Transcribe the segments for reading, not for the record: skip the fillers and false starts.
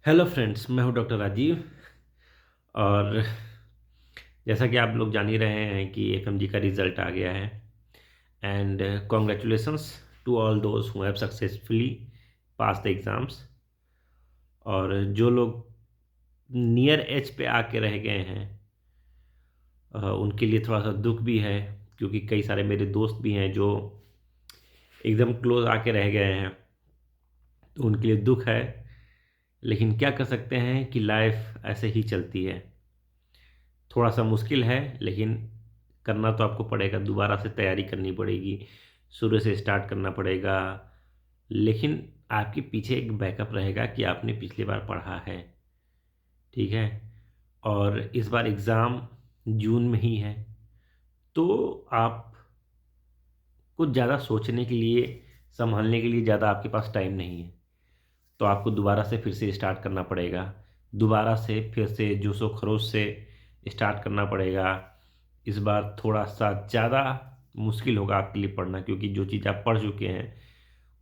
Hello friends, मैं हूं doctor Rajiv. और जैसा कि आप लोग जान ही रहे हैं कि एफएमजी का रिज़ल्ट आ गया है। And congratulations to all those who have successfully pass the exams. और जो लोग नियर एज पे आके रह गए हैं, उनके लिए थोड़ा-सा दुःख भी है, क्योंकि कई सारे मेरे दोस्त भी हैं जो एकदम क्लोज़ आके रह गए हैं, तो उनके लिए दुःख है। लेकिन क्या कर सकते हैं कि लाइफ़ ऐसे ही चलती है। थोड़ा-सा मुश्किल है, लेकिन करना तो आपको पड़ेगा, दोबारा से तैयारी करनी पड़ेगी, शुरू से स्टार्ट करना पड़ेगा। लेकिन आपके पीछे एक बैकअप रहेगा कि आपने पिछली बार पढ़ा है, ठीक है? और इस बार एग्ज़ाम जून में ही है, तो आप कुछ ज़्यादा सोचने के लिए, सँभालने के लिए ज़्यादा आपके पास टाइम नहीं है। तो आपको दोबारा से फिर से स्टार्ट करना पड़ेगा। दोबारा से फिर से जोशो-खरोश से स्टार्ट करना पड़ेगा। इस बार थोड़ा-सा ज़्यादा मुश्किल होगा आपके लिए पढ़ना, क्योंकि जो चीज़ आप पढ़ चुके हैं,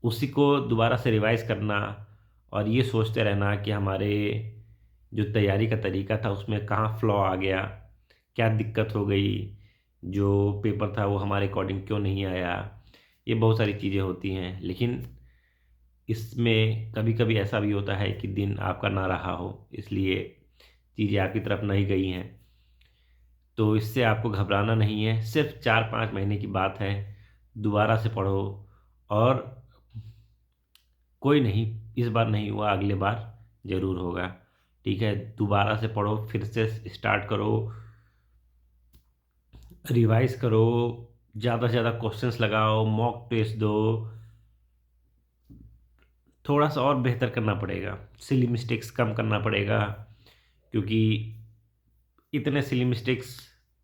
उसी को दोबारा से रिवाइज़ करना और ये सोचते रहना कि हमारे जो तैयारी का तरीका था उसमें कहाँ फ्लॉ आ गया, क्या दिक्कत हो गई, जो पेपर था वो हमारे अकॉर्डिंग क्यों नहीं आया। ये बहुत सारी चीज़ें होती हैं, लेकिन इसमें कभी-कभी ऐसा भी होता है कि दिन आपका ना रहा हो, इसलिए चीज़ें आपकी तरफ नहीं गई हैं। तो इससे आपको घबराना नहीं है, सिर्फ़ 4-5 महीने की बात है, दोबारा से पढ़ो। और कोई नहीं, इस बार नहीं हुआ, अगले बार ज़रूर होगा, ठीक है? दोबारा से पढ़ो, फिर से स्टार्ट करो, रिवाइज़ करो, ज़्यादा से ज़्यादा क्वेश्चंस लगाओ, मॉक टेस्ट दो। थोड़ा-सा और बेहतर करना पड़ेगा, सिली मिस्टेक्स कम करना पड़ेगा, क्योंकि इतने सिली मिस्टेक्स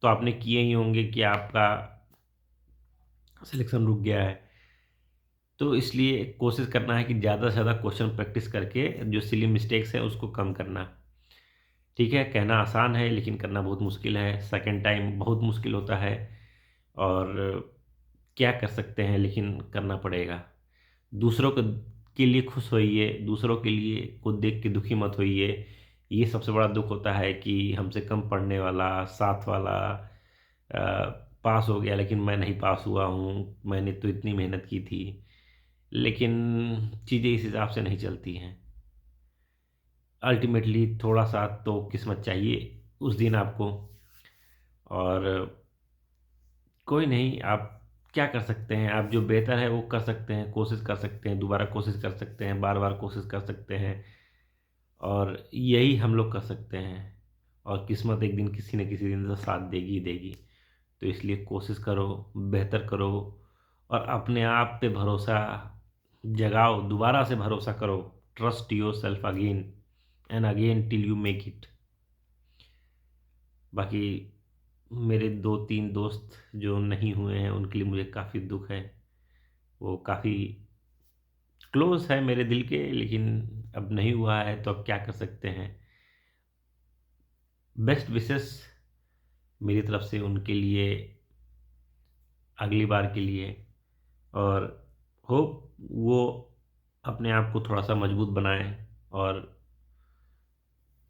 तो आपने किए ही होंगे कि आपका सिलेक्शन रुक गया है। तो इसलिए कोशिश करना है कि ज़्यादा से ज़्यादा क्वेश्चन प्रैक्टिस करके जो सिली मिस्टेक्स हैं उसको कम करना। ठीक है, कहना आसान है लेकिन करना बहुत मुश्किल है, सेकंड टाइम बहुत मुश्किल होता है। और क्या कर सकते हैं, लेकिन करना पड़ेगा। दूसरों को के लिए खुश होइए, दूसरों के लिए को देख के दुखी मत होइए। ये सबसे बड़ा दुःख होता है कि हमसे कम पढ़ने वाला, साथ वाला अ, पास हो गया लेकिन मैं नहीं पास हुआ हूँ, मैंने तो इतनी मेहनत की थी। लेकिन चीज़ें इस हिसाब से नहीं चलती हैं। अल्टीमेटली थोड़ा-सा तो किस्मत चाहिए उस दिन आपको। और कोई नहीं, आप क्या कर सकते हैं, आप जो बेहतर है वो कर सकते हैं, कोशिश कर सकते हैं, दोबारा कोशिश कर सकते हैं, बार-बार कोशिश कर सकते हैं। और यही हम लोग कर सकते हैं। और किस्मत एक दिन किसी न किसी दिन तो साथ देगी ही देगी। तो इसलिए कोशिश करो, बेहतर करो और अपने आप पे भरोसा जगाओ, दोबारा से भरोसा करो। Trust yourself again and again till you make it. बाकी मेरे 2-3 दोस्त जो नहीं हुए हैं, उनके लिए मुझे काफ़ी दुःख है। वो काफ़ी क्लोज़ है मेरे दिल के, लेकिन अब नहीं हुआ है तो अब क्या कर सकते हैं। बेस्ट विशेस मेरी तरफ से उनके लिए अगली बार के लिए। और होप वो अपने आप को थोड़ा-सा मजबूत बनाएँ और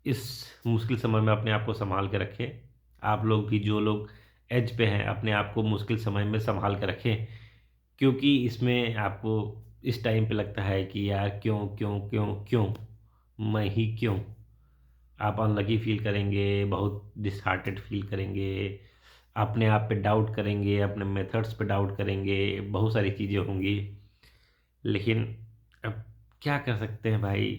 इस मुश्किल समय में अपने आप को सँभाल के रखें। आप लोग भी जो लोग एज पे हैं, अपने आप को मुश्किल समय में सँभाल के रखें, क्योंकि इसमें आपको इस टाइम पे लगता है कि यार क्यों, क्यों, क्यों, क्यों? मैं ही क्यों? आप अनलकी फ़ील करेंगे, बहुत डिसहार्टेड फ़ील करेंगे, अपने आप पे डाउट करेंगे, अपने मेथड्स पे डाउट करेंगे, बहुत सारी चीज़ें होंगी। लेकिन अब क्या कर सकते हैं भाई?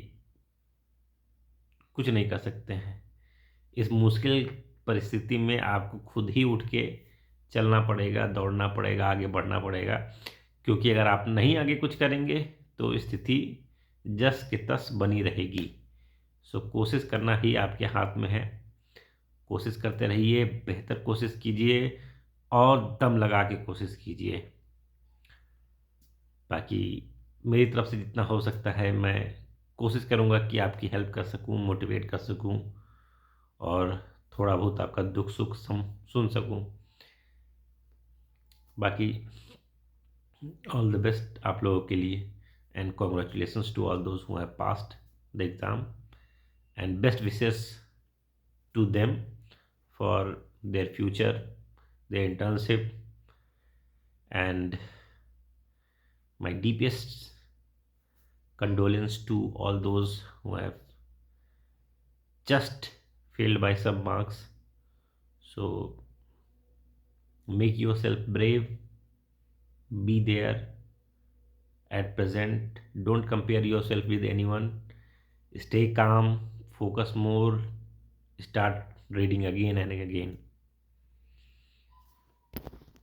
कुछ नहीं कर सकते हैं। इस मुश्किल परिस्थिति में आपको खुद ही उठ के चलना पड़ेगा, दौड़ना पड़ेगा, आगे बढ़ना पड़ेगा। क्योंकि अगर आप नहीं आगे कुछ करेंगे, तो स्थिति जस की तस बनी रहेगी। सो कोशिश करना ही आपके हाथ में है। कोशिश करते रहिए, बेहतर कोशिश कीजिए और दम लगा के कोशिश कीजिए। बाकी मेरी तरफ से जितना हो सकता है मैं कोशिश करूँगा कि आपकी हेल्प कर सकूँ, मोटिवेट कर सकूँ और थोड़ा बहुत आपका दुख-सुख सुन सकूँ। बाकी ऑल द बेस्ट आप लोगों के लिए and congratulations to all those who have passed the exam. and best wishes to them for their future, their internship, and my deepest condolence to all those who have just failed by some marks. So make yourself brave, be there at present, don't compare yourself with anyone, stay calm, focus more, start reading again and again.